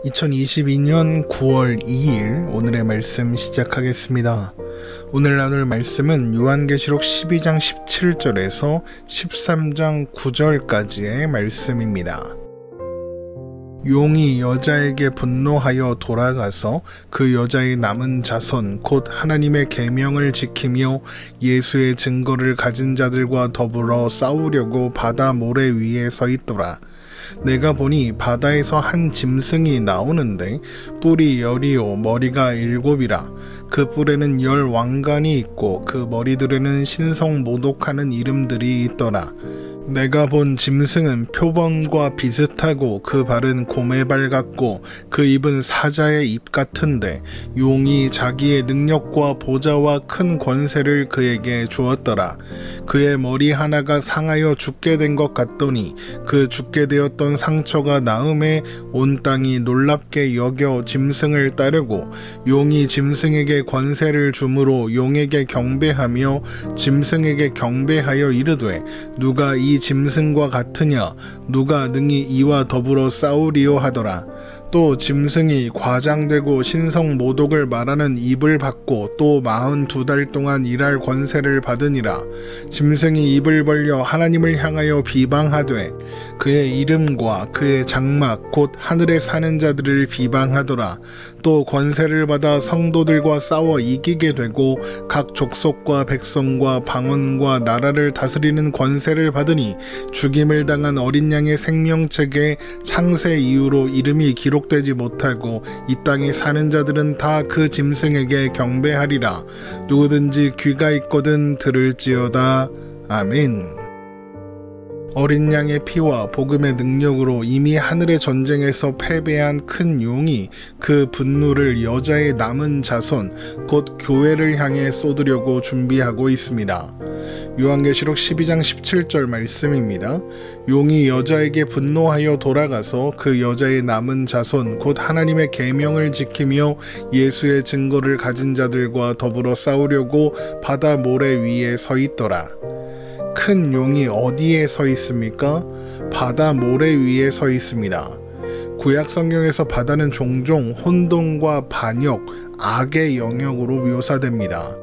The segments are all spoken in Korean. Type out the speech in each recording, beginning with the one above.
2022년 9월 2일 오늘의 말씀 시작하겠습니다. 오늘 나눌 말씀은 요한계시록 12장 17절에서 13장 9절까지의 말씀입니다. 용이 여자에게 분노하여 돌아가서 그 여자의 남은 자손 곧 하나님의 계명을 지키며 예수의 증거를 가진 자들과 더불어 싸우려고 바다 모래 위에 서 있더라. 내가 보니 바다에서 한 짐승이 나오는데 뿔이 10이요 머리가 7이라. 그 뿔에는 10 왕관이 있고 그 머리들에는 신성모독하는 이름들이 있더라. 내가 본 짐승은 표범과 비슷하고 그 발은 곰의 같고 그 입은 사자의 입 같은데 용이 자기의 능력과 보좌와 큰 권세를 그에게 주었더라. 그의 머리 하나가 상하여 죽게 된 것 같더니 그 죽게 되었던 상처가 나음에 온 땅이 놀랍게 여겨 짐승을 따르고 용이 짐승에게 권세를 주므로 용에게 경배하며 짐승에게 경배하여 이르되 누가 이 짐승과 같으냐 누가 능히 이와 더불어 싸우리요 하더라. 또 짐승이 과장되고 신성모독을 말하는 입을 받고 또 42달 동안 일할 권세를 받으니라. 짐승이 입을 벌려 하나님을 향하여 비방하되 그의 이름과 그의 장막 곧 하늘에 사는 자들을 비방하더라. 또 권세를 받아 성도들과 싸워 이기게 되고 각 족속과 백성과 방언과 나라를 다스리는 권세를 받으니 죽임을 당한 어린 양의 생명책에 창세 이후로 이름이 기록되지 못하고 이 땅에 사는 자들은 다 그 짐승에게 경배하리라. 누구든지 귀가 있거든 들을지어다. 아멘. 어린 양의 피와 복음의 능력으로 이미 하늘의 전쟁에서 패배한 큰 용이 그 분노를 여자의 남은 자손 곧 교회를 향해 쏟으려고 준비하고 있습니다. 요한계시록 12장 17절 말씀입니다. 용이 여자에게 분노하여 돌아가서 그 여자의 남은 자손 곧 하나님의 계명을 지키며 예수의 증거를 가진 자들과 더불어 싸우려고 바다 모래 위에 서 있더라. 큰 용이 어디에 서 있습니까? 바다 모래 위에 서 있습니다. 구약 성경에서 바다는 종종 혼돈과 반역, 악의 영역으로 묘사됩니다.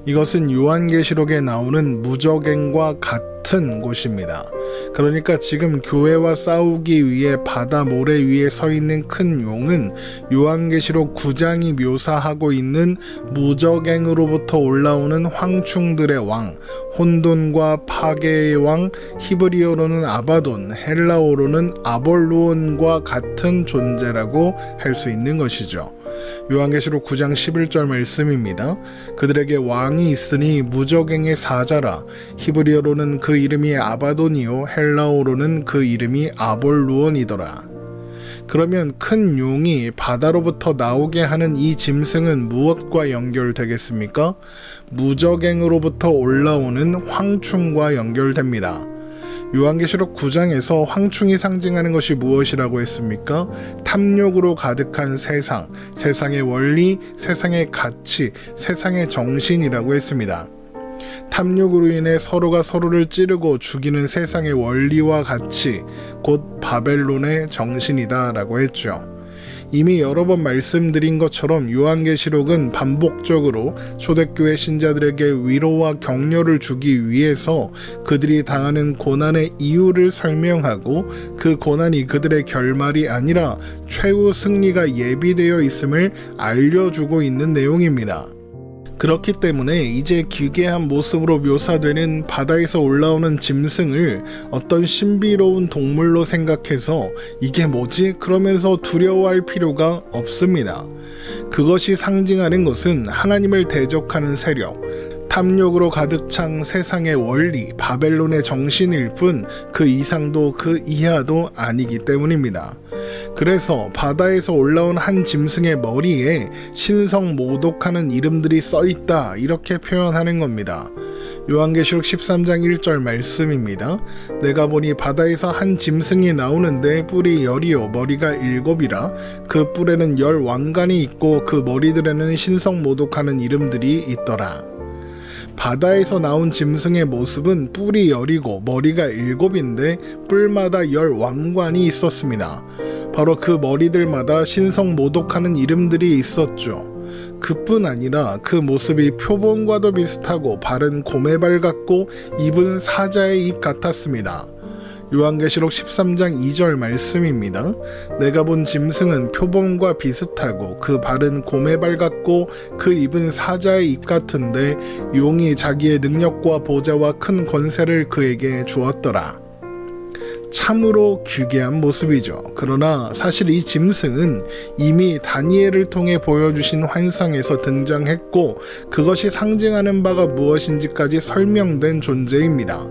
이것은 요한계시록에 나오는 무저갱과 같은 곳입니다. 그러니까 지금 교회와 싸우기 위해 바다 모래 위에 서 있는 큰 용은 요한계시록 9장이 묘사하고 있는 무저갱으로부터 올라오는 황충들의 왕, 혼돈과 파괴의 왕, 히브리어로는 아바돈, 헬라어로는 아볼루온과 같은 존재라고 할 수 있는 것이죠. 요한계시록 9장 11절 말씀입니다. 그들에게 왕이 있으니 무저갱의 사자라. 히브리어로는 그 이름이 아바돈이요 헬라어로는 그 이름이 아볼루온이더라. 그러면 큰 용이 바다로부터 나오게 하는 이 짐승은 무엇과 연결되겠습니까? 무저갱으로부터 올라오는 황충과 연결됩니다. 요한계시록 9장에서 황충이 상징하는 것이 무엇이라고 했습니까? 탐욕으로 가득한 세상, 세상의 원리, 세상의 가치, 세상의 정신이라고 했습니다. 탐욕으로 인해 서로가 서로를 찌르고 죽이는 세상의 원리와 가치, 곧 바벨론의 정신이다 라고 했죠. 이미 여러 번 말씀드린 것처럼 요한계시록은 반복적으로 초대교회 신자들에게 위로와 격려를 주기 위해서 그들이 당하는 고난의 이유를 설명하고 그 고난이 그들의 결말이 아니라 최후 승리가 예비되어 있음을 알려주고 있는 내용입니다. 그렇기 때문에 이제 기괴한 모습으로 묘사되는 바다에서 올라오는 짐승을 어떤 신비로운 동물로 생각해서 이게 뭐지? 그러면서 두려워할 필요가 없습니다. 그것이 상징하는 것은 하나님을 대적하는 세력, 탐욕으로 가득 찬 세상의 원리, 바벨론의 정신일 뿐 그 이상도 그 이하도 아니기 때문입니다. 그래서 바다에서 올라온 한 짐승의 머리에 신성모독하는 이름들이 써있다 이렇게 표현하는 겁니다. 요한계시록 13장 1절 말씀입니다. 내가 보니 바다에서 한 짐승이 나오는데 뿔이 10이요 머리가 7이라. 그 뿔에는 10 왕관이 있고 그 머리들에는 신성모독하는 이름들이 있더라. 바다에서 나온 짐승의 모습은 뿔이 10이고 머리가 7인데 뿔마다 10 왕관이 있었습니다. 바로 그 머리들마다 신성모독하는 이름들이 있었죠. 그뿐 아니라 그 모습이 표범과도 비슷하고 발은 곰의 같고 입은 사자의 입 같았습니다. 요한계시록 13장 2절 말씀입니다. 내가 본 짐승은 표범과 비슷하고 그 발은 곰의 같고 그 입은 사자의 입 같은데 용이 자기의 능력과 보좌와 큰 권세를 그에게 주었더라. 참으로 귀괴한 모습이죠. 그러나 사실 이 짐승은 이미 다니엘을 통해 보여주신 환상에서 등장했고 그것이 상징하는 바가 무엇인지까지 설명된 존재입니다.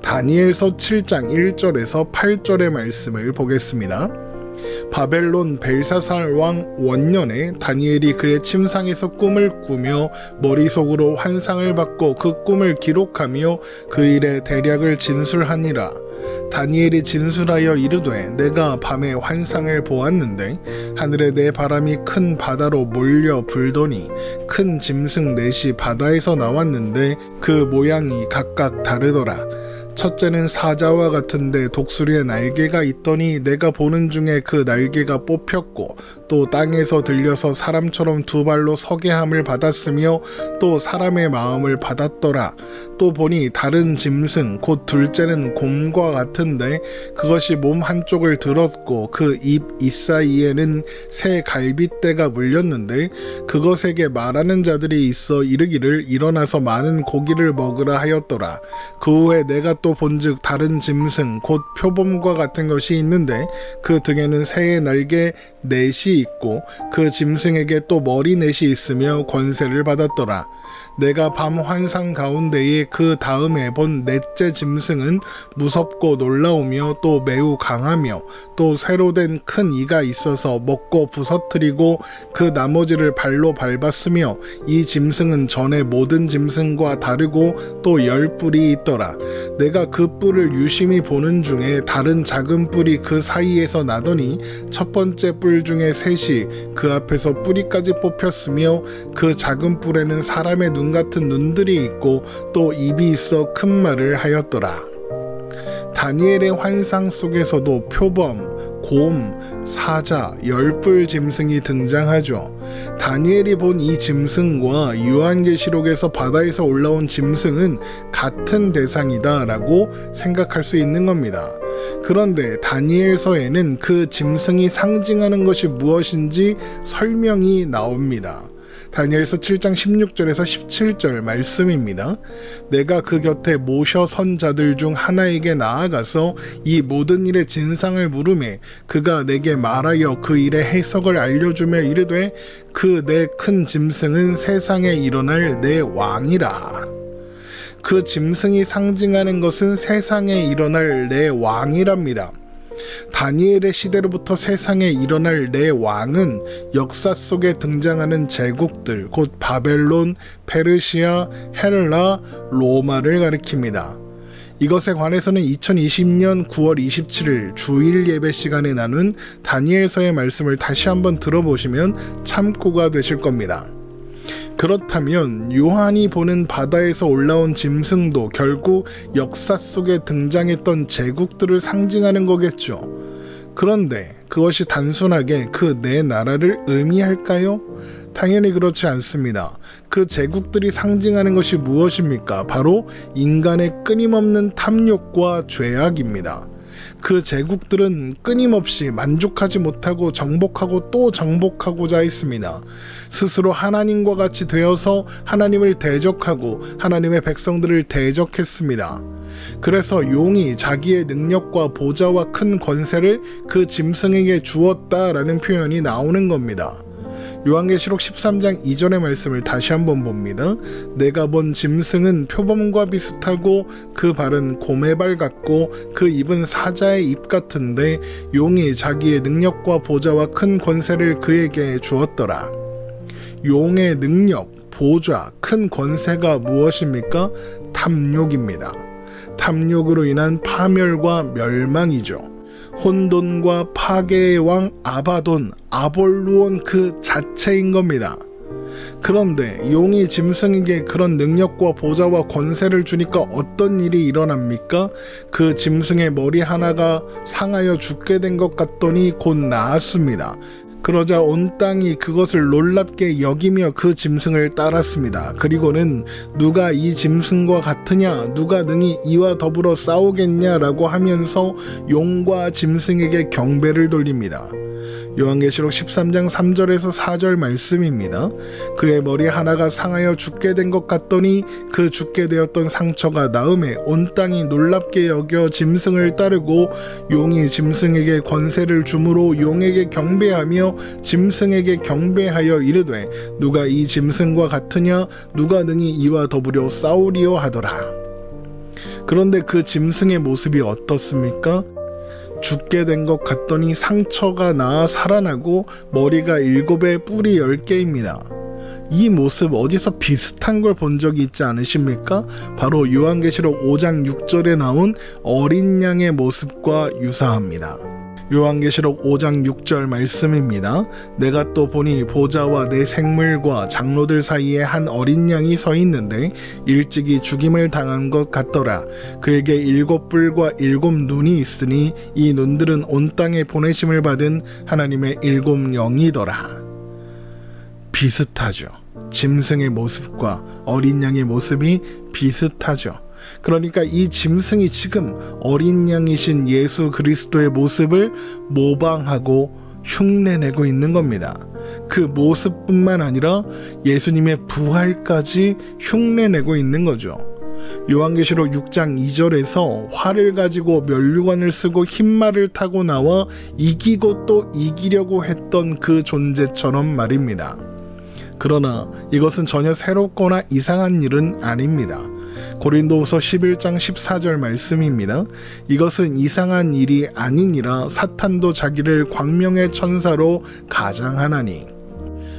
다니엘서 7장 1절에서 8절의 말씀을 보겠습니다. 바벨론 벨사살 왕 원년에 다니엘이 그의 침상에서 꿈을 꾸며 머릿속으로 환상을 받고 그 꿈을 기록하며 그 일의 대략을 진술하니라. 다니엘이 진술하여 이르되 내가 밤에 환상을 보았는데 하늘에 내 바람이 큰 바다로 몰려 불더니 큰 짐승 넷이 바다에서 나왔는데 그 모양이 각각 다르더라. 첫째는 사자와 같은데 독수리의 날개가 있더니 내가 보는 중에 그 날개가 뽑혔고 또 땅에서 들려서 사람처럼 두 발로 서게 함을 받았으며 또 사람의 마음을 받았더라. 또 보니 다른 짐승 곧 둘째는 곰과 같은데 그것이 몸 한쪽을 들었고 그 입 잇사이에는 새 갈빗대가 물렸는데 그것에게 말하는 자들이 있어 이르기를 일어나서 많은 고기를 먹으라 하였더라. 그 후에 내가 또 본즉 다른 짐승 곧 표범과 같은 것이 있는데 그 등에는 새의 날개 넷이 있고 그 짐승에게 또 머리 넷이 있으며 권세를 받았더라. 내가 밤 환상 가운데에 그 다음에 본 넷째 짐승은 무섭고 놀라우며 또 매우 강하며 또 쇠로 된 큰 이가 있어서 먹고 부서뜨리고 그 나머지를 발로 밟았으며 이 짐승은 전에 모든 짐승과 다르고 또 10뿔이 있더라. 내가 그 뿔을 유심히 보는 중에 다른 작은 뿔이 그 사이에서 나더니 첫 번째 뿔 중에 셋이 그 앞에서 뿌리까지 뽑혔으며 그 작은 뿔에는 사람의 눈 같은 눈들이 있고 또 입이 있어 큰 말을 하였더라. 다니엘의 환상 속에서도 표범, 곰, 사자, 10뿔 짐승이 등장하죠. 다니엘이 본 이 짐승과 요한계시록에서 바다에서 올라온 짐승은 같은 대상이다 라고 생각할 수 있는 겁니다. 그런데 다니엘서에는 그 짐승이 상징하는 것이 무엇인지 설명이 나옵니다. 다니엘서 7장 16절에서 17절 말씀입니다. 내가 그 곁에 모셔 선 자들 중 하나에게 나아가서 이 모든 일의 진상을 물으매 그가 내게 말하여 그 일의 해석을 알려주며 이르되 그 내 큰 짐승은 세상에 일어날 내 왕이라. 그 짐승이 상징하는 것은 세상에 일어날 내 왕이랍니다. 다니엘의 시대로부터 세상에 일어날 내 왕은 역사 속에 등장하는 제국들 곧 바벨론, 페르시아, 헬라, 로마를 가리킵니다. 이것에 관해서는 2020년 9월 27일 주일 예배 시간에 나눈 다니엘서의 말씀을 다시 한번 들어보시면 참고가 되실 겁니다. 그렇다면 요한이 보는 바다에서 올라온 짐승도 결국 역사 속에 등장했던 제국들을 상징하는 거겠죠. 그런데 그것이 단순하게 그 네 나라를 의미할까요? 당연히 그렇지 않습니다. 그 제국들이 상징하는 것이 무엇입니까? 바로 인간의 끊임없는 탐욕과 죄악입니다. 그 제국들은 끊임없이 만족하지 못하고 정복하고 또 정복하고자 했습니다. 스스로 하나님과 같이 되어서 하나님을 대적하고 하나님의 백성들을 대적했습니다. 그래서 용이 자기의 능력과 보좌와 큰 권세를 그 짐승에게 주었다라는 표현이 나오는 겁니다. 요한계시록 13장 2절의 말씀을 다시 한번 봅니다. 내가 본 짐승은 표범과 비슷하고 그 발은 곰의 발 같고 그 입은 사자의 입 같은데 용이 자기의 능력과 보좌와 큰 권세를 그에게 주었더라. 용의 능력, 보좌, 큰 권세가 무엇입니까? 탐욕입니다. 탐욕으로 인한 파멸과 멸망이죠. 혼돈과 파괴의 왕 아바돈, 아볼루온 그 자체인 겁니다. 그런데 용이 짐승에게 그런 능력과 보좌와 권세를 주니까 어떤 일이 일어납니까? 그 짐승의 머리 하나가 상하여 죽게 된 것 같더니 곧 나았습니다. 그러자 온 땅이 그것을 놀랍게 여기며 그 짐승을 따랐습니다. 그리고는 누가 이 짐승과 같으냐, 누가 능히 이와 더불어 싸우겠냐라고 하면서 용과 짐승에게 경배를 돌립니다. 요한계시록 13장 3절에서 4절 말씀입니다. 그의 머리 하나가 상하여 죽게 된 것 같더니 그 죽게 되었던 상처가 나음에 온 땅이 놀랍게 여겨 짐승을 따르고 용이 짐승에게 권세를 주므로 용에게 경배하며 짐승에게 경배하여 이르되 누가 이 짐승과 같으냐, 누가 능히 이와 더불어 싸우리요 하더라. 그런데 그 짐승의 모습이 어떻습니까? 죽게 된 것 같더니 상처가 나아 살아나고 머리가 7에 뿔이 10개입니다. 이 모습 어디서 비슷한 걸 본 적이 있지 않으십니까? 바로 요한계시록 5장 6절에 나온 어린 양의 모습과 유사합니다. 요한계시록 5장 6절 말씀입니다. 내가 또 보니 보좌와 내 생물과 장로들 사이에 한 어린 양이 서 있는데 일찍이 죽임을 당한 것 같더라. 그에게 7뿔과 7눈이 있으니 이 눈들은 온 땅에 보내심을 받은 하나님의 7영이더라. 비슷하죠. 짐승의 모습과 어린 양의 모습이 비슷하죠. 그러니까 이 짐승이 지금 어린 양이신 예수 그리스도의 모습을 모방하고 흉내내고 있는 겁니다. 그 모습뿐만 아니라 예수님의 부활까지 흉내내고 있는 거죠. 요한계시록 6장 2절에서 활을 가지고 면류관을 쓰고 흰말을 타고 나와 이기고 또 이기려고 했던 그 존재처럼 말입니다. 그러나 이것은 전혀 새롭거나 이상한 일은 아닙니다. 고린도후서 11장 14절 말씀입니다. 이것은 이상한 일이 아니니라 사탄도 자기를 광명의 천사로 가장하나니.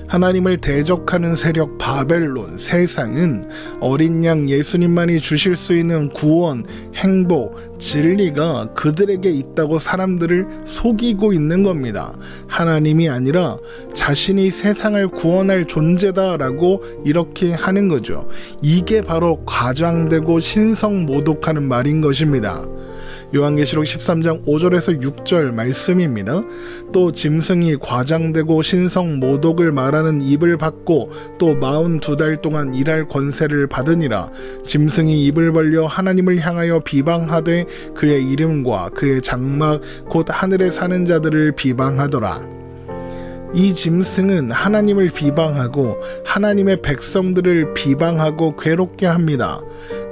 하나님을 대적하는 세력 바벨론, 세상은 어린 양 예수님만이 주실 수 있는 구원, 행복, 진리가 그들에게 있다고 사람들을 속이고 있는 겁니다. 하나님이 아니라 자신이 세상을 구원할 존재다라고 이렇게 하는 거죠. 이게 바로 과장되고 신성모독하는 말인 것입니다. 요한계시록 13장 5절에서 6절 말씀입니다. 또 짐승이 과장되고 신성모독을 말하는 입을 받고 또 42달 동안 일할 권세를 받으니라. 짐승이 입을 벌려 하나님을 향하여 비방하되 그의 이름과 그의 장막 곧 하늘에 사는 자들을 비방하더라. 이 짐승은 하나님을 비방하고 하나님의 백성들을 비방하고 괴롭게 합니다.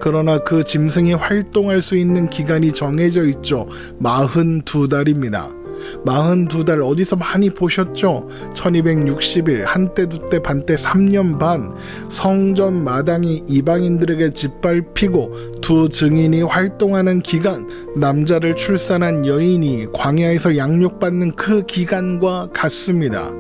그러나 그 짐승이 활동할 수 있는 기간이 정해져 있죠. 42달입니다. 42달 어디서 많이 보셨죠? 1260일, 한때 두때 반때 3년 반 성전 마당이 이방인들에게 짓밟히고 두 증인이 활동하는 기간, 남자를 출산한 여인이 광야에서 양육받는 그 기간과 같습니다.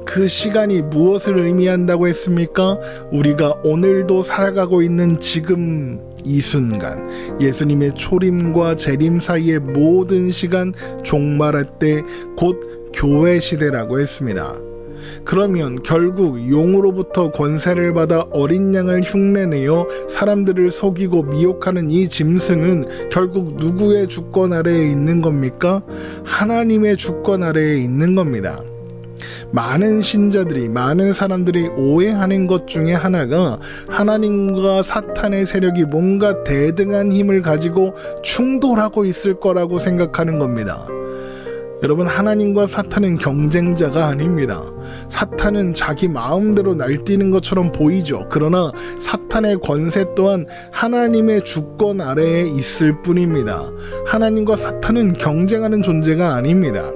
그 시간이 무엇을 의미한다고 했습니까? 우리가 오늘도 살아가고 있는 지금 이 순간, 예수님의 초림과 재림 사이의 모든 시간, 종말할 때 곧 교회 시대라고 했습니다. 그러면 결국 용으로부터 권세를 받아 어린 양을 흉내내어 사람들을 속이고 미혹하는 이 짐승은 결국 누구의 주권 아래에 있는 겁니까? 하나님의 주권 아래에 있는 겁니다. 많은 신자들이, 많은 사람들이 오해하는 것 중에 하나가 하나님과 사탄의 세력이 뭔가 대등한 힘을 가지고 충돌하고 있을 거라고 생각하는 겁니다. 여러분, 하나님과 사탄은 경쟁자가 아닙니다. 사탄은 자기 마음대로 날뛰는 것처럼 보이죠. 그러나 사탄의 권세 또한 하나님의 주권 아래에 있을 뿐입니다. 하나님과 사탄은 경쟁하는 존재가 아닙니다.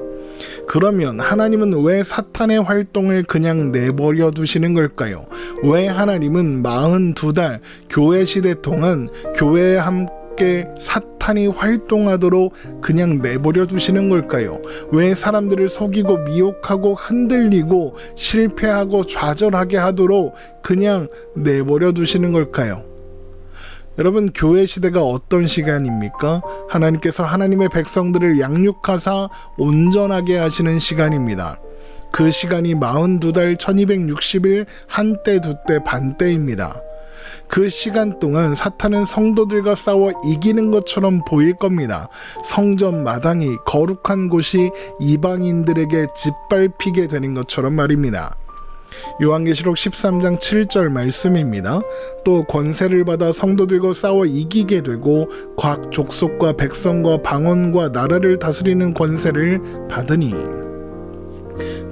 그러면 하나님은 왜 사탄의 활동을 그냥 내버려 두시는 걸까요? 왜 하나님은 42달 교회 시대 동안 교회에 함께 사탄이 활동하도록 그냥 내버려 두시는 걸까요? 왜 사람들을 속이고 미혹하고 흔들리고 실패하고 좌절하게 하도록 그냥 내버려 두시는 걸까요? 여러분, 교회 시대가 어떤 시간입니까? 하나님께서 하나님의 백성들을 양육하사 온전하게 하시는 시간입니다. 그 시간이 42달 1260일 한때 두때 반때입니다. 그 시간 동안 사탄은 성도들과 싸워 이기는 것처럼 보일 겁니다. 성전 마당이 거룩한 곳이 이방인들에게 짓밟히게 되는 것처럼 말입니다. 요한계시록 13장 7절 말씀입니다. 또 권세를 받아 성도들과 싸워 이기게 되고 각 족속과 백성과 방언과 나라를 다스리는 권세를 받으니.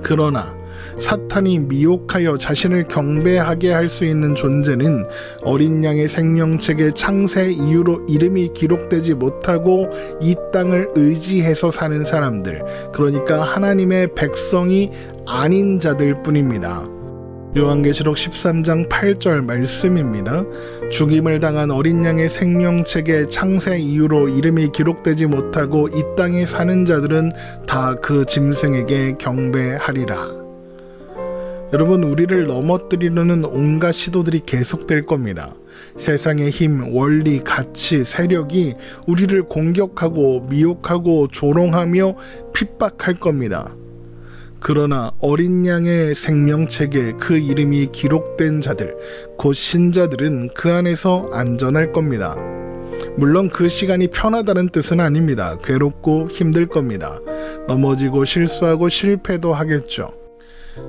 그러나 사탄이 미혹하여 자신을 경배하게 할 수 있는 존재는 어린 양의 생명책의 창세 이후로 이름이 기록되지 못하고 이 땅을 의지해서 사는 사람들, 그러니까 하나님의 백성이 아닌 자들 뿐입니다. 요한계시록 13장 8절 말씀입니다. 죽임을 당한 어린 양의 생명책의 창세 이후로 이름이 기록되지 못하고 이 땅에 사는 자들은 다 그 짐승에게 경배하리라. 여러분, 우리를 넘어뜨리려는 온갖 시도들이 계속될 겁니다. 세상의 힘, 원리, 가치, 세력이 우리를 공격하고 미혹하고 조롱하며 핍박할 겁니다. 그러나 어린 양의 생명책에 그 이름이 기록된 자들, 곧 신자들은 그 안에서 안전할 겁니다. 물론 그 시간이 편하다는 뜻은 아닙니다. 괴롭고 힘들 겁니다. 넘어지고 실수하고 실패도 하겠죠.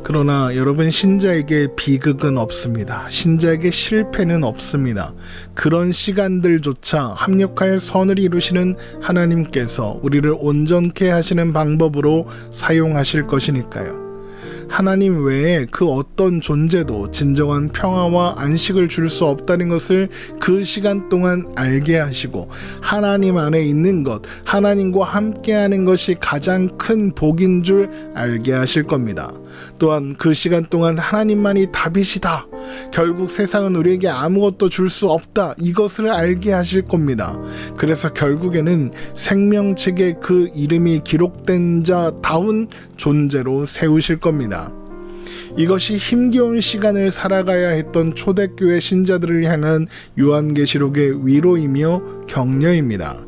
그러나 여러분, 신자에게 비극은 없습니다. 신자에게 실패는 없습니다. 그런 시간들조차 합력하여 선을 이루시는 하나님께서 우리를 온전케 하시는 방법으로 사용하실 것이니까요. 하나님 외에 그 어떤 존재도 진정한 평화와 안식을 줄 수 없다는 것을 그 시간 동안 알게 하시고, 하나님 안에 있는 것, 하나님과 함께하는 것이 가장 큰 복인 줄 알게 하실 겁니다. 또한 그 시간 동안 하나님만이 답이시다, 결국 세상은 우리에게 아무것도 줄 수 없다, 이것을 알게 하실 겁니다. 그래서 결국에는 생명책에 그 이름이 기록된 자다운 존재로 세우실 겁니다. 이것이 힘겨운 시간을 살아가야 했던 초대교회 신자들을 향한 요한계시록의 위로이며 격려입니다.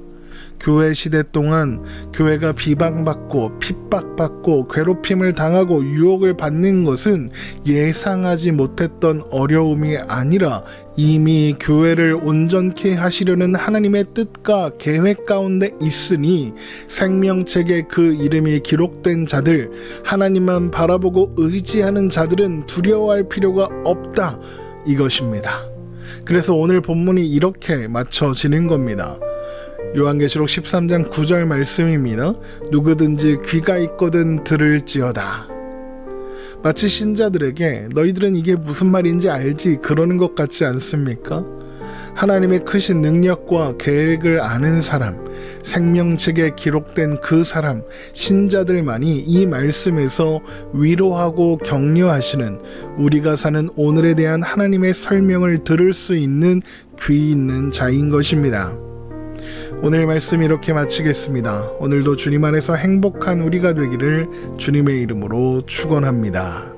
교회 시대 동안 교회가 비방받고 핍박받고 괴롭힘을 당하고 유혹을 받는 것은 예상하지 못했던 어려움이 아니라 이미 교회를 온전케 하시려는 하나님의 뜻과 계획 가운데 있으니 생명책에 그 이름이 기록된 자들, 하나님만 바라보고 의지하는 자들은 두려워할 필요가 없다, 이것입니다. 그래서 오늘 본문이 이렇게 맞춰지는 겁니다. 요한계시록 13장 9절 말씀입니다. 누구든지 귀가 있거든 들을지어다. 마치 신자들에게 너희들은 이게 무슨 말인지 알지? 그러는 것 같지 않습니까? 하나님의 크신 능력과 계획을 아는 사람, 생명책에 기록된 그 사람, 신자들만이 이 말씀에서 위로하고 격려하시는, 우리가 사는 오늘에 대한 하나님의 설명을 들을 수 있는 귀 있는 자인 것입니다. 오늘 말씀 이렇게 마치겠습니다. 오늘도 주님 안에서 행복한 우리가 되기를 주님의 이름으로 축원합니다.